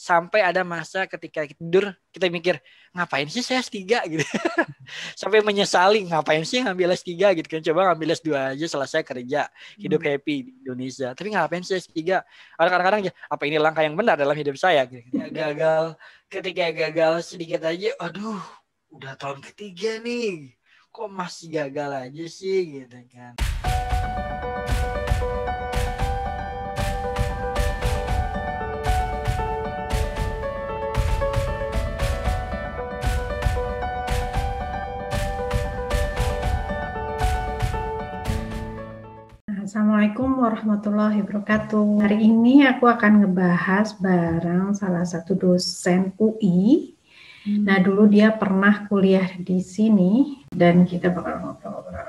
sampai ada masa ketika tidur kita mikir ngapain sih saya S3 gitu. Sampai menyesali ngapain sih ngambil S3 gitu kan. Coba ngambil S2 aja selesai kerja, hidup happy di Indonesia. Tapi ngapain sih S3? Kadang-kadang apa ini langkah yang benar dalam hidup saya gitu. Ketika gagal sedikit aja, aduh, udah tahun ketiga nih. Kok masih gagal aja sih gitu kan. Assalamualaikum warahmatullahi wabarakatuh. Hari ini aku akan ngebahas bareng salah satu dosen UI. Nah, dulu dia pernah kuliah di sini dan kita bakal ngobrol-ngobrol.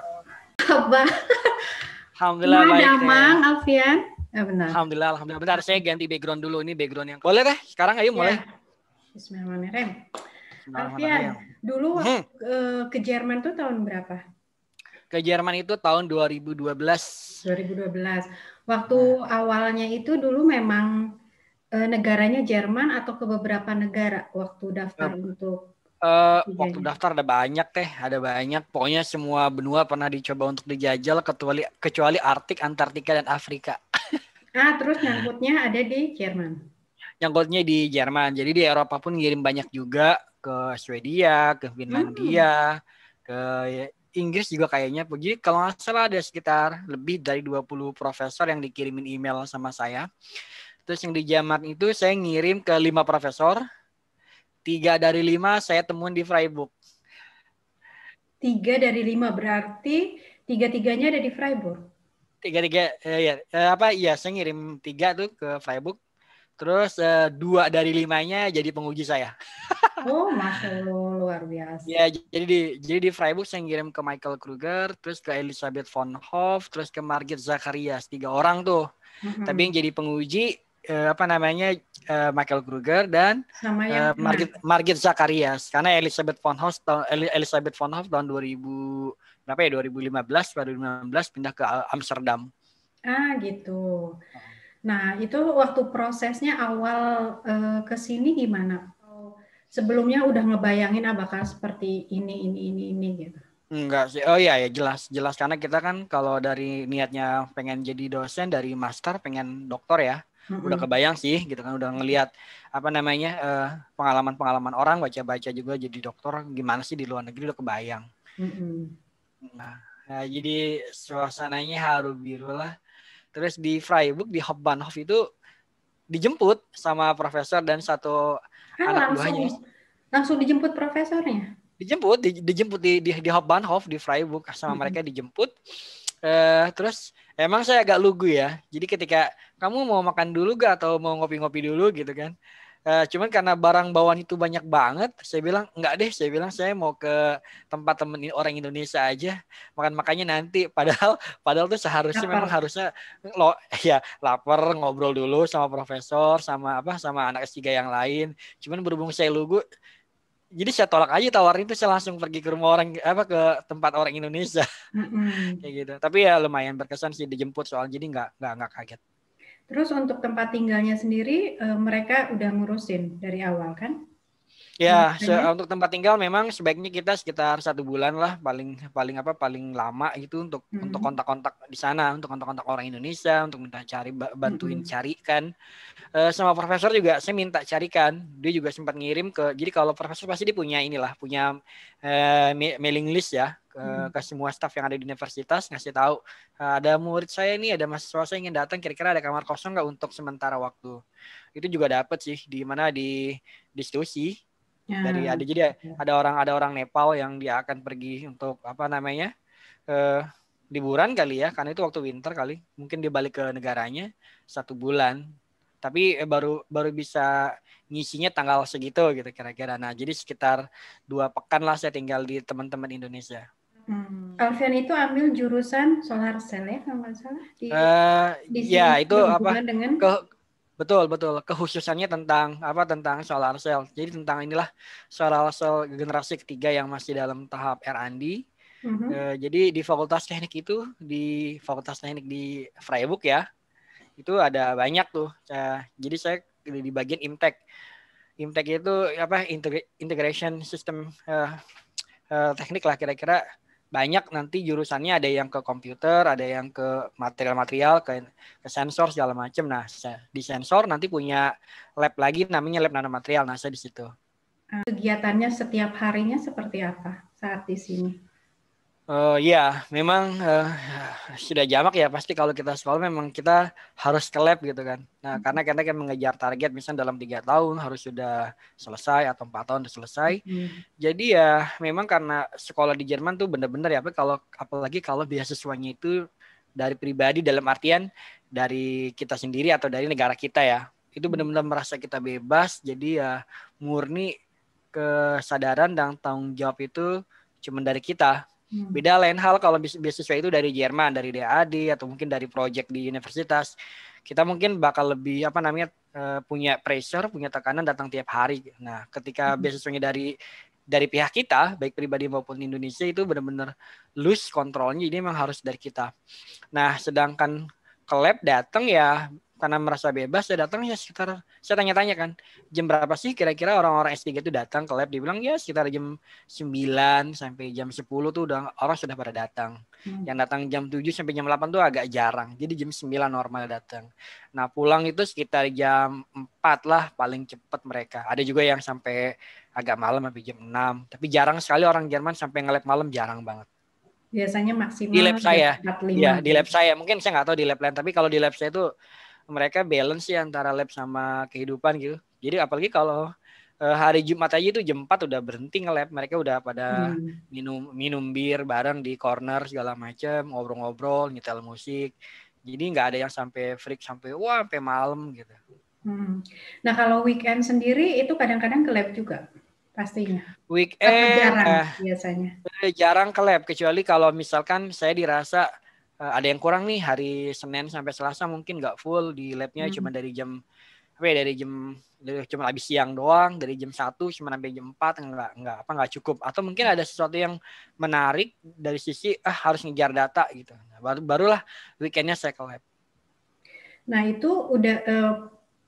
Alhamdulillah baik. Amang, Alfian. Benar. Alhamdulillah. Bentar, saya ganti background dulu. Ini background yang boleh deh. Sekarang ayo mulai. Bismillahirrahmanirrahim. Alfian, dulu ke Jerman tuh tahun berapa? Ke Jerman itu tahun 2012. Waktu awalnya itu dulu memang negaranya Jerman atau ke beberapa negara waktu daftar untuk waktu daftar ada banyak. Pokoknya semua benua pernah dicoba untuk dijajal kecuali Arktik, Antartika dan Afrika. Terus nyangkutnya ada di Jerman. Nyangkutnya di Jerman. Jadi di Eropa pun ngirim banyak juga ke Swedia, ke Finlandia, ke Inggris juga kayaknya. Jadi kalau nggak salah ada sekitar lebih dari 20 profesor yang dikirimin email sama saya. Terus yang di Jerman itu saya ngirim ke 5 profesor. 3 dari 5 saya temuin di Freiburg. 3 dari 5 berarti 3-3-nya ada di Freiburg. 3 saya ngirim 3 tuh ke Freiburg. Terus 2 dari 5-nya jadi penguji saya. Oh, Masya Allah, luar biasa. Ya, jadi di Freiburg saya ngirim ke Michael Kruger, terus ke Elisabeth von Hoff, terus ke Margit Zacharias, 3 orang tuh. Tapi yang jadi penguji Michael Kruger dan Margit Zacharias, karena Elisabeth von Hoff tahun 2015 baru 2016 pindah ke Amsterdam. Gitu. Nah, itu waktu prosesnya awal ke sini gimana? Sebelumnya udah ngebayangin bakal seperti ini gitu. Enggak sih. Oh iya ya, jelas karena kita kan kalau dari niatnya pengen jadi dosen dari master pengen doktor ya. Udah kebayang sih gitu kan, udah ngelihat pengalaman-pengalaman orang, baca-baca juga jadi dokter gimana sih di luar negeri udah kebayang. Nah, jadi suasananya haru biru lah. Terus di Freiburg di Hauptbahnhof itu dijemput sama profesor dan satu anak buahnya. Langsung dijemput profesornya? Dijemput di Hauptbahnhof di Freiburg sama mereka dijemput. Terus emang saya agak lugu ya. Jadi ketika kamu mau makan dulu gak atau mau ngopi-ngopi dulu gitu kan. Cuman karena barang bawaan itu banyak banget, saya bilang enggak deh. Saya bilang saya mau ke tempat temen orang Indonesia aja. Makan-makannya nanti. Padahal tuh harusnya lapar ngobrol dulu sama profesor sama anak S3 yang lain. Cuman berhubung saya lugu, jadi saya tolak aja tawaran itu, saya langsung pergi ke rumah ke tempat orang Indonesia. Kayak gitu. Tapi ya lumayan berkesan sih dijemput soal, jadi nggak kaget. Terus untuk tempat tinggalnya sendiri mereka udah ngurusin dari awal kan? Ya, untuk tempat tinggal memang sebaiknya kita sekitar 1 bulan lah paling lama gitu untuk kontak-kontak di sana, untuk kontak-kontak orang Indonesia, untuk minta bantuin carikan. Sama profesor juga saya minta carikan. Dia juga sempat ngirim jadi kalau profesor pasti dia punya mailing list ya ke semua staf yang ada di universitas, ngasih tahu ada murid saya nih, ada mahasiswa saya ingin datang, kira-kira ada kamar kosong nggak untuk sementara waktu. Itu juga dapat sih di institusi. Jadi ada orang Nepal yang dia akan pergi untuk liburan kali ya, karena itu waktu winter kali, mungkin dia balik ke negaranya 1 bulan. Tapi baru bisa ngisinya tanggal segitu gitu kira-kira. Nah, jadi sekitar 2 pekan lah saya tinggal di teman-teman Indonesia. Alfian itu ambil jurusan solar cell ya kalau nggak salah? Itu betul kekhususannya tentang solar cell. Jadi tentang solar cell generasi ketiga yang masih dalam tahap R&D. Jadi di Fakultas Teknik di Freiburg ya, itu ada banyak tuh. Jadi saya di bagian IMTEK. IMTEK itu apa, integration system teknik lah kira-kira. Banyak nanti jurusannya, ada yang ke komputer, ada yang ke material-material, ke sensor segala macam. Nah, di sensor nanti punya lab lagi namanya lab nanomaterial. Nah, saya di situ. Kegiatannya setiap harinya seperti apa saat di sini? Ya, memang sudah jamak ya, pasti kalau kita sekolah memang kita harus ke lab gitu kan. Nah, karena kita kan mengejar target misalnya dalam 3 tahun harus sudah selesai atau 4 tahun sudah selesai. Jadi ya memang karena sekolah di Jerman tuh benar-benar ya, apalagi kalau beasiswanya itu dari pribadi, dalam artian dari kita sendiri atau dari negara kita ya. Itu benar-benar merasa kita bebas, jadi ya murni kesadaran dan tanggung jawab itu cuma dari kita. Beda lain hal kalau beasiswa itu dari Jerman, dari DAD atau mungkin dari project di universitas. Kita mungkin bakal lebih punya pressure, punya tekanan datang tiap hari. Nah, ketika beasiswanya dari pihak kita, baik pribadi maupun Indonesia, itu benar-benar loose kontrolnya, jadi memang harus dari kita. Nah, sedangkan ke lab datang ya karena merasa bebas, saya datang ya sekitar, saya tanya-tanya kan, jam berapa sih kira-kira orang-orang S3 itu datang ke lab, dibilang ya sekitar jam 9 sampai jam 10 tuh udah orang sudah pada datang. Yang datang jam 7 sampai jam 8 tuh agak jarang, jadi jam 9 normal datang. Nah, pulang itu sekitar jam 4 lah paling cepat mereka. Ada juga yang sampai agak malam sampai jam 6, tapi jarang sekali orang Jerman sampai nge-lab malam, jarang banget. Biasanya maksimal di lab saya, 45. ya di lab saya, mungkin saya nggak tahu di lab lain, tapi kalau di lab saya itu mereka balance sih antara lab sama kehidupan gitu. Jadi apalagi kalau hari Jumat aja itu jam 4 udah berhenti nge-lab, mereka udah pada minum bir bareng di corner segala macam, ngobrol-ngobrol, nyetel musik. Jadi nggak ada yang sampai freak sampai sampai malam gitu. Nah, kalau weekend sendiri itu kadang-kadang ke lab juga pastinya. Weekend jarang biasanya. Jarang ke lab, kecuali kalau misalkan saya dirasa ada yang kurang nih hari Senin sampai Selasa, mungkin nggak full di labnya, cuma dari jam cuma habis siang doang, dari jam 1 cuma sampai jam 4, nggak cukup, atau mungkin ada sesuatu yang menarik dari sisi harus ngejar data gitu. Nah, barulah weekendnya saya ke lab. Nah, itu udah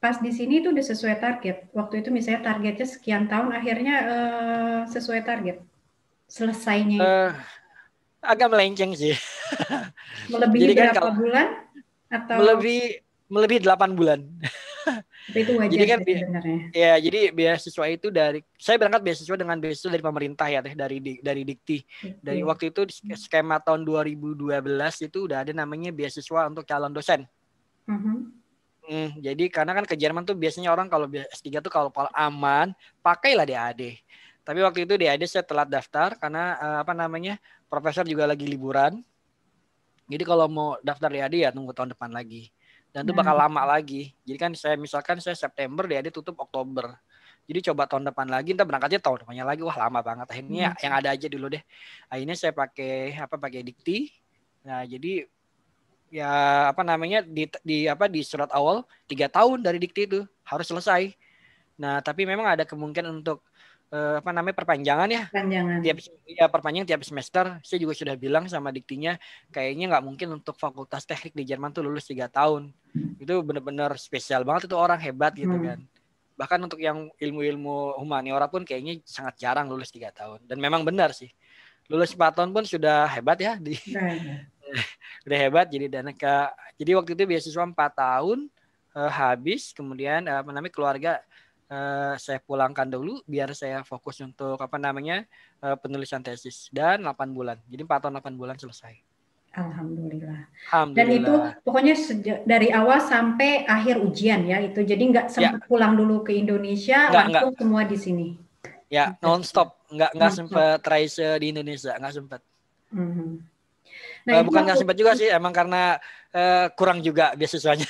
pas di sini itu udah sesuai target. Waktu itu misalnya targetnya sekian tahun, akhirnya sesuai target selesainya. Agak melenceng sih. Melebihi Jadi kan berapa bulan? Atau melebihi 8 bulan. Itu wajar. Jadi kan sebenarnya. Ya, jadi beasiswa itu saya berangkat beasiswa dengan beasiswa dari pemerintah ya, dari Dikti. Dari waktu itu skema tahun 2012 itu udah ada namanya beasiswa untuk calon dosen. Jadi karena kan ke Jerman tuh biasanya orang kalau S3 tuh kalau aman pakailah DAD. Tapi waktu itu DAD saya telat daftar karena profesor juga lagi liburan. Jadi kalau mau daftar DAD ya tunggu tahun depan lagi. Dan itu bakal lama lagi. Jadi kan saya September, DAD tutup Oktober. Jadi coba tahun depan lagi, ntar berangkatnya tahun depannya lagi. Wah, lama banget. Akhirnya yang ada aja dulu deh. Akhirnya saya pakai Dikti. Nah, jadi ya di surat awal 3 tahun dari Dikti itu harus selesai. Nah, tapi memang ada kemungkinan untuk perpanjangan ya. Perpanjang tiap semester. Saya juga sudah bilang sama Diktinya, kayaknya nggak mungkin untuk fakultas teknik di Jerman tuh lulus 3 tahun. Itu benar-benar spesial banget, itu orang hebat gitu kan. Bahkan untuk yang ilmu-ilmu humaniora pun kayaknya sangat jarang lulus 3 tahun. Dan memang benar sih. Lulus 4 tahun pun sudah hebat ya. Udah hebat. Jadi waktu itu beasiswa 4 tahun habis, kemudian keluarga saya pulangkan dulu biar saya fokus untuk penulisan tesis, dan 8 bulan. Jadi 4 tahun 8 bulan selesai. Alhamdulillah. Dan itu pokoknya dari awal sampai akhir ujian ya itu. Jadi nggak sempat pulang dulu ke Indonesia, langsung semua di sini. Ya, nonstop. Nggak sempat race di Indonesia, nggak sempat. Nah, bukan nggak sempat juga sih, emang karena kurang juga beasiswanya.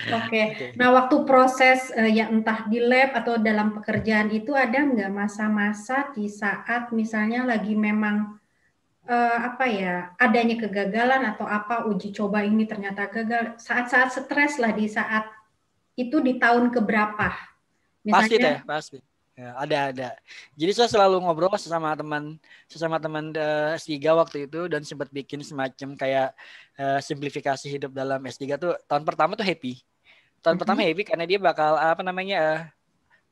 Oke. Nah, waktu proses yang entah di lab atau dalam pekerjaan itu ada nggak masa-masa di saat misalnya lagi memang adanya kegagalan atau uji coba ini ternyata gagal, saat-saat stres lah di saat itu di tahun keberapa? Misalnya, pasti. Ya, ada. Jadi saya selalu ngobrol sesama teman S3 waktu itu, dan sempat bikin semacam kayak simplifikasi hidup dalam S3 tuh. Tahun pertama tuh happy. Tahun pertama happy karena dia bakal apa namanya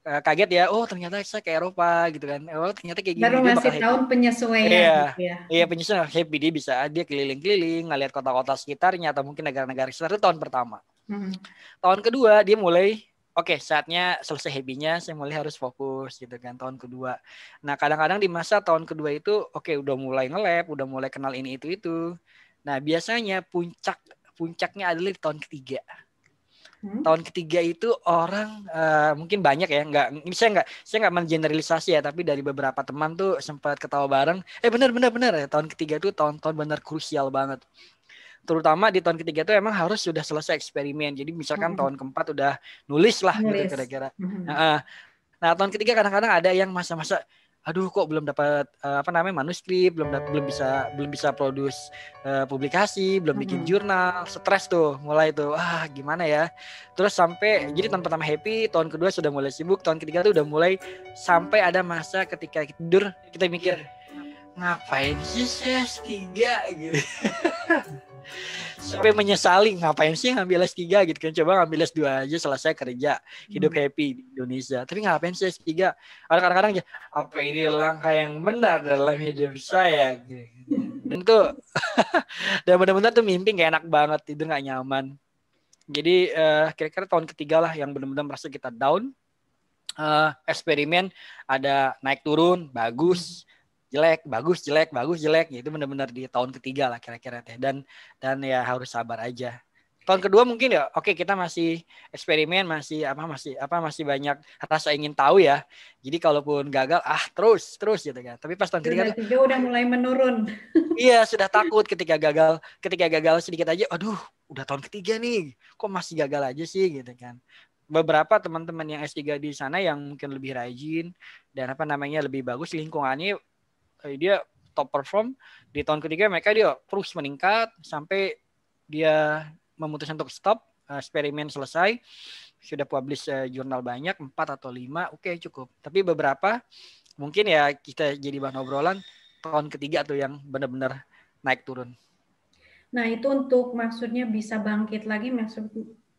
kaget ya, oh ternyata saya ke Eropa gitu kan, oh ternyata kayak gini, Baru dia bakal ngasih happy. tahun penyesuaian Iya, gitu ya. iya penyesuaian happy, dia keliling-keliling ngeliat kota-kota sekitarnya atau mungkin negara-negara sekitar. Itu tahun pertama. Tahun kedua dia mulai oke, saatnya selesai happy-nya, saya mulai harus fokus gitu kan tahun kedua. Nah kadang-kadang di masa tahun kedua itu oke udah mulai nge-lab, udah mulai kenal ini itu. Nah biasanya puncaknya adalah di tahun ketiga. Tahun ketiga itu orang mungkin banyak ya, ini saya nggak mengeneralisasi ya, tapi dari beberapa teman tuh sempat ketawa bareng. Benar ya, tahun ketiga itu tahun-tahun benar krusial banget. Terutama di tahun ketiga itu emang harus sudah selesai eksperimen. Jadi misalkan tahun keempat udah nulis lah gitu kira-kira. Nah tahun ketiga kadang-kadang ada yang masa-masa aduh kok belum dapat manuskrip, belum bisa produce publikasi, belum bikin jurnal, stres tuh mulai tuh, gimana ya. Terus sampai jadi tahun pertama happy, tahun kedua sudah mulai sibuk, tahun ketiga tuh udah mulai sampai ada masa ketika tidur kita mikir ngapain sih saya S3 gitu. Sampai menyesali ngapain sih ngambil S3 gitu kan, coba ngambil S2 aja selesai kerja hidup happy di Indonesia, tapi ngapain sih S3. Kadang-kadang aja apa ini langkah yang benar dalam hidup saya gitu. Dan tuh dan benar-benar tuh mimpi gak enak banget, tidur gak nyaman. Jadi kira-kira tahun ketiga lah yang benar-benar merasa kita down. Eksperimen ada naik turun, bagus jelek, bagus jelek, itu benar-benar di tahun ketiga lah kira-kira teh. Dan ya harus sabar aja. Tahun kedua mungkin ya oke, kita masih eksperimen, masih banyak rasa ingin tahu ya. Jadi kalaupun gagal terus gitu kan. Tapi pas tahun ketiga tuh udah mulai menurun. Iya, sudah takut ketika gagal sedikit aja, aduh udah tahun ketiga nih, kok masih gagal aja sih gitu kan. Beberapa teman-teman yang S3 di sana yang mungkin lebih rajin dan lebih bagus lingkungannya, dia top perform di tahun ketiga, mereka dia terus meningkat sampai dia memutuskan untuk stop, eksperimen selesai, sudah publish jurnal banyak 4 atau 5, oke cukup. Tapi beberapa mungkin ya kita jadi bahan obrolan tahun ketiga tuh yang benar-benar naik turun. Nah itu untuk maksudnya bisa bangkit lagi,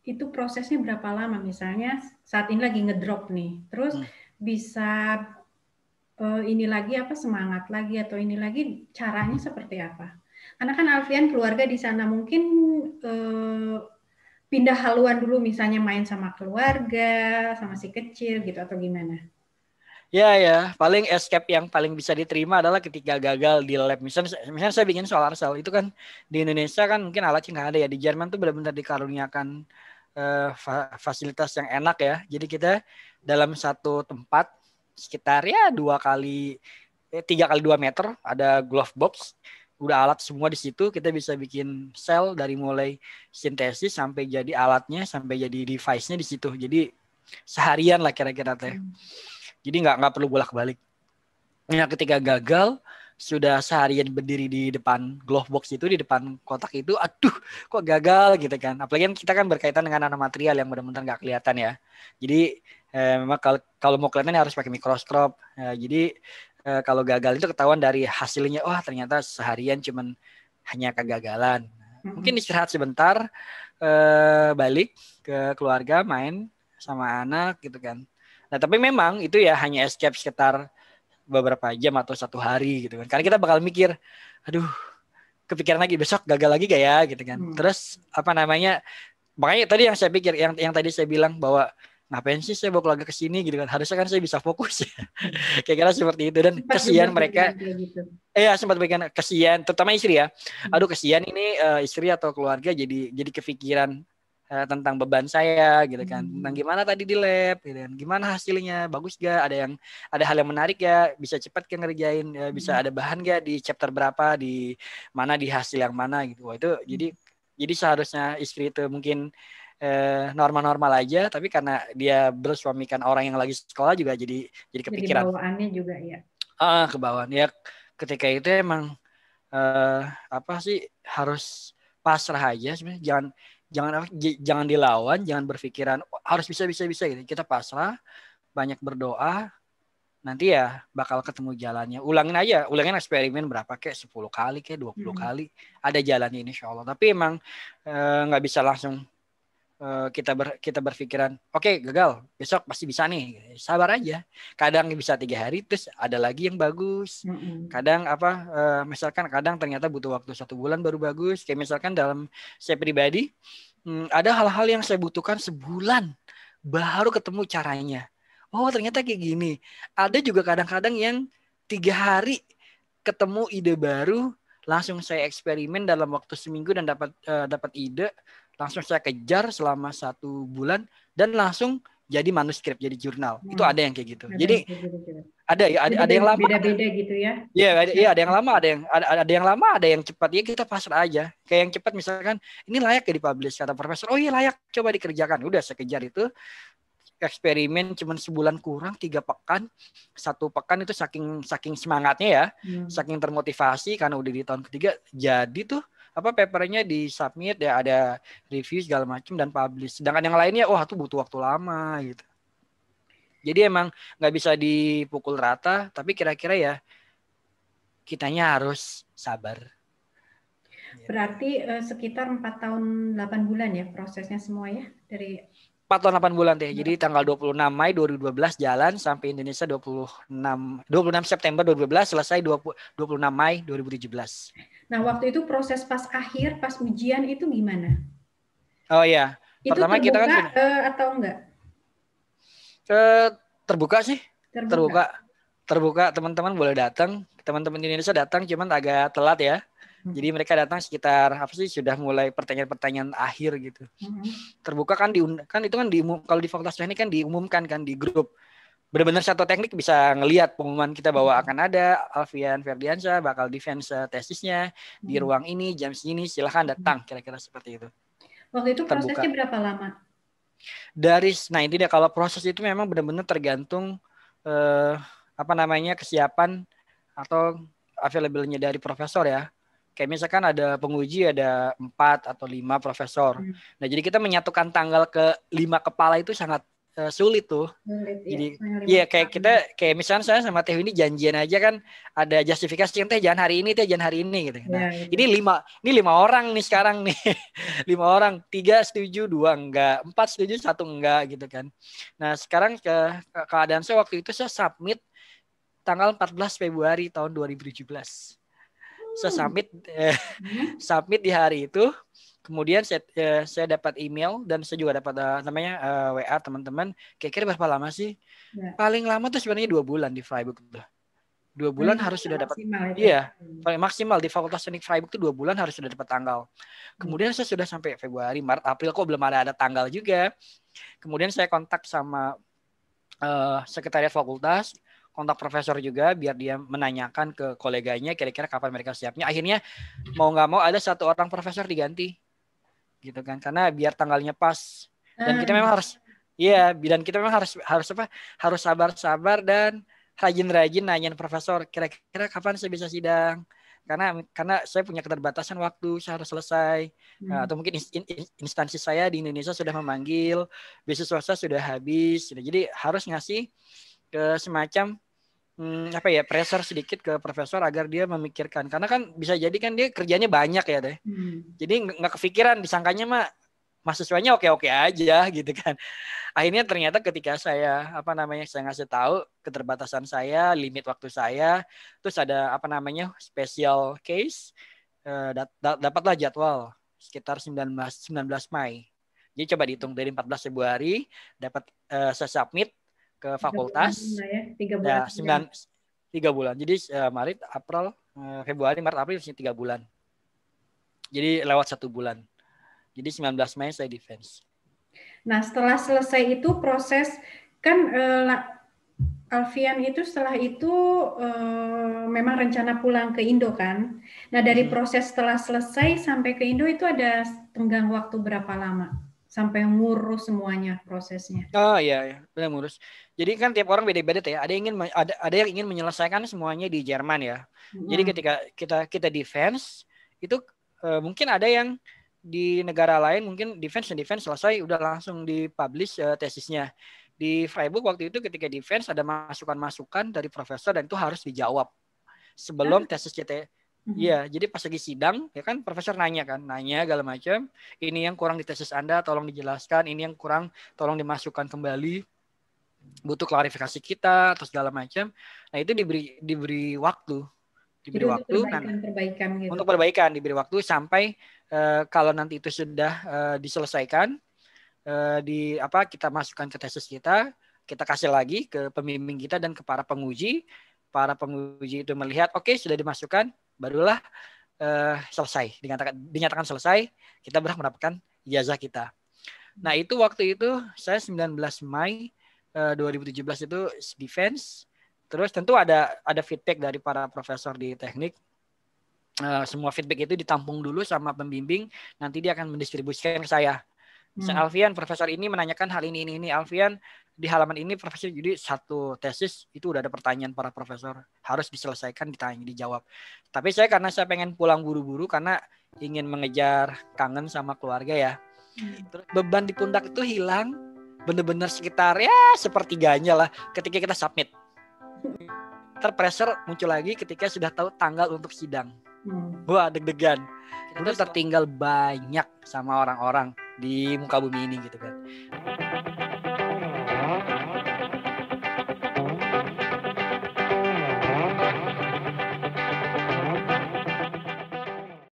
itu prosesnya berapa lama? Misalnya saat ini lagi ngedrop nih, terus bisa ini lagi semangat lagi atau ini lagi, caranya seperti apa? Karena kan Alfian keluarga di sana mungkin pindah haluan dulu, misalnya main sama keluarga, sama si kecil gitu atau gimana? Ya, paling escape yang paling bisa diterima adalah ketika gagal di lab. Misalnya saya bikin solar cell, itu kan di Indonesia kan mungkin alatnya nggak ada ya. Di Jerman tuh benar-benar dikaruniakan fasilitas yang enak ya. Jadi kita dalam satu tempat sekitar 3 kali 2 meter ada glove box, udah alat semua di situ. Kita bisa bikin sel dari mulai sintesis sampai jadi alatnya, sampai jadi device-nya di situ. Jadi seharian lah kira-kira teh. Jadi nggak perlu bolak-balik. Nah, ketika gagal sudah seharian berdiri di depan glove box itu, di depan kotak itu, aduh kok gagal gitu kan. Apalagi kita kan berkaitan dengan nanomaterial yang benar-benar nggak kelihatan ya. Jadi memang kalau mau kelihatan harus pakai mikroskop. Jadi kalau gagal itu ketahuan dari hasilnya, ternyata seharian cuman hanya kegagalan. Mungkin istirahat sebentar, balik ke keluarga, main sama anak gitu kan. Nah tapi memang itu ya hanya escape sekitar beberapa jam atau 1 hari gitu kan. Karena kita bakal mikir, aduh kepikiran lagi besok gagal lagi gak ya gitu kan. Terus makanya tadi yang saya pikir, yang tadi saya bilang bahwa ngapain sih saya bawa keluarga ke sini gitu kan. Harusnya kan saya bisa fokus. Kira-kira seperti itu. Dan kesian mereka. Gitu. Sempat bikin kesian, terutama istri ya. Aduh kesian ini istri atau keluarga jadi kepikiran tentang beban saya gitu kan, tentang gimana tadi di lab gitu kan, gimana hasilnya, bagus gak, ada hal yang menarik ya, bisa cepat kan ngerjain, bisa ada bahan gak di chapter berapa, di mana, di hasil yang mana gitu. Wah, itu jadi seharusnya istri itu mungkin normal-normal aja, tapi karena dia bersuamikan orang yang lagi sekolah juga jadi kepikiran. Jadi bawaannya juga ya. Kebawaan ya, ketika itu emang harus pasrah aja sebenarnya, jangan dilawan, jangan berpikiran harus bisa gitu. Kita pasrah, banyak berdoa, nanti ya bakal ketemu jalannya. Ulangin eksperimen berapa 10 kali 20 kali, ada jalannya insyaallah. Tapi emang nggak bisa langsung kita berpikiran oke, gagal, besok pasti bisa nih, sabar aja. Kadang bisa 3 hari terus ada lagi yang bagus. Kadang misalkan kadang ternyata butuh waktu 1 bulan baru bagus. Kayak misalkan dalam saya pribadi ada hal-hal yang saya butuhkan sebulan baru ketemu caranya. Oh, ternyata kayak gini. Ada juga kadang-kadang yang 3 hari ketemu ide baru, langsung saya eksperimen dalam waktu seminggu dan dapat ide, langsung saya kejar selama 1 bulan dan langsung jadi manuskrip, jadi jurnal. Itu ada yang kayak gitu. Jadi ada ya, ada yang lama, beda-beda gitu ya. Iya, ada yang lama, ada yang lama, ada yang cepat. Ya kita pasrah aja. Kayak yang cepat misalkan ini layak ya dipublish, kata profesor. Oh iya layak, coba dikerjakan. Udah saya kejar itu. Eksperimen cuman sebulan kurang, 3 pekan. 1 pekan itu saking semangatnya ya, saking termotivasi karena udah di tahun ketiga. Jadi tuh papernya di submit ya, ada review segala macam dan publish. Sedangkan yang lainnya tuh butuh waktu lama gitu. Jadi emang nggak bisa dipukul rata, tapi kira-kira ya kitanya harus sabar. Berarti sekitar 4 tahun 8 bulan ya prosesnya semua ya, dari 4 tahun 8 bulan deh. Jadi tanggal 26 Mai 2012 jalan sampai Indonesia 26 September 2012, selesai 26 Mai 2017. Nah, waktu itu proses pas ujian itu gimana? Oh iya. Itu pertama terbuka, kita kan atau enggak? Terbuka sih. Terbuka, teman-teman boleh datang. Teman-teman di Indonesia datang, cuman agak telat ya. Jadi mereka datang sekitar sudah mulai pertanyaan-pertanyaan akhir gitu. Terbuka kan kalau di Fakultas Teknik kan diumumkan kan di grup. Benar-benar satu teknik bisa ngelihat pengumuman kita bahwa akan ada Alfian Ferdiansyah bakal defense tesisnya di ruang ini jam segini, silahkan datang, kira-kira seperti itu. Waktu itu prosesnya berapa lama? Ini dia, kalau proses itu memang benar-benar tergantung kesiapan atau available-nya dari profesor ya. Kayak misalkan ada penguji ada 4 atau 5 profesor. Nah, jadi kita menyatukan tanggal ke 5 kepala itu sangat sulit tuh. Jadi kayak misalnya saya sama Teh ini janjian aja kan, ada justifikasi Teh jangan hari ini gitu. Nah, ini 5 orang nih sekarang nih. 5 orang, 3 setuju, 2 enggak, 4 setuju, 1 enggak gitu kan. Nah, sekarang keadaan saya waktu itu saya submit tanggal 14 Februari tahun 2017. Saya submit di hari itu. Kemudian saya dapat email dan saya juga dapat WA teman-teman. Kira-kira berapa lama sih? Ya. Paling lama tuh sebenarnya 2 bulan di Freiburg tuh. 2 bulan harus sudah dapat. Iya, paling maksimal di Fakultas Teknik Freiburg tuh 2 bulan harus sudah dapat tanggal. Kemudian saya sudah sampai Februari, Maret, April kok belum ada tanggal juga. Kemudian saya kontak sama sekretariat fakultas, kontak profesor juga biar dia menanyakan ke koleganya kira-kira kapan mereka siapnya. Akhirnya mau nggak mau ada 1 orang profesor diganti, gitu kan, karena biar tanggalnya pas. Dan kita memang harus sabar-sabar dan rajin-rajin nanyain profesor kira-kira kapan saya bisa sidang. Karena saya punya keterbatasan waktu, saya harus selesai. Atau mungkin instansi saya di Indonesia sudah memanggil, beasiswa saya sudah habis. Jadi harus ngasih ke semacam pressure sedikit ke profesor agar dia memikirkan, karena kan bisa jadi kan dia kerjanya banyak ya deh. Jadi nggak kepikiran, disangkanya mahasiswanya oke-oke aja gitu kan. Akhirnya ternyata ketika saya saya ngasih tahu keterbatasan saya, limit waktu saya, terus ada special case, dapatlah jadwal sekitar 19 Mei. Jadi coba dihitung dari 14 Februari dapat saya submit ke fakultas. 3 bulan. 3 bulan. Jadi Maret, April, Februari, Maret, April 3 bulan. Jadi lewat 1 bulan. Jadi 19 Mei saya defense. Nah, setelah selesai itu proses kan Alfian itu setelah itu memang rencana pulang ke Indo kan. Nah, dari proses setelah selesai sampai ke Indo itu ada tenggang waktu berapa lama? Sampai ngurus semuanya prosesnya. Oh iya, benar ngurus. Jadi kan tiap orang beda-beda ya. Ada yang ingin menyelesaikan semuanya di Jerman ya. Jadi ketika kita defense itu mungkin ada yang di negara lain mungkin defense selesai udah langsung dipublish tesisnya. Di Freiburg waktu itu ketika defense ada masukan-masukan dari profesor dan itu harus dijawab sebelum tesis Iya, jadi pas lagi sidang, ya kan profesor nanya segala macam. Ini yang kurang di tesis Anda, tolong dijelaskan. Ini yang kurang, tolong dimasukkan kembali. Butuh klarifikasi kita atau segala macam. Nah itu diberi waktu, Jadi untuk perbaikan-perbaikan gitu. Untuk perbaikan diberi waktu sampai kalau nanti itu sudah diselesaikan, kita masukkan ke tesis kita kasih lagi ke pembimbing kita dan ke para penguji. Para penguji itu melihat, oke, sudah dimasukkan, barulah selesai, dinyatakan selesai, kita berhak mendapatkan ijazah kita. Nah itu waktu itu saya 19 Mei 2017 itu defense. Terus tentu ada feedback dari para profesor di teknik. Semua feedback itu ditampung dulu sama pembimbing, nanti dia akan mendistribusikan ke saya. Alfian, profesor ini menanyakan hal ini. Alfian, di halaman ini profesor, jadi satu tesis itu udah ada pertanyaan para profesor, harus diselesaikan, dijawab. Tapi karena saya pengen pulang buru-buru karena ingin mengejar kangen sama keluarga ya. Terus beban di pundak itu hilang, bener-bener sekitar ya sepertiganya lah ketika kita submit. Pressure muncul lagi ketika sudah tahu tanggal untuk sidang. Wah, deg-degan. Kita tertinggal banyak sama orang-orang di muka bumi ini gitu kan.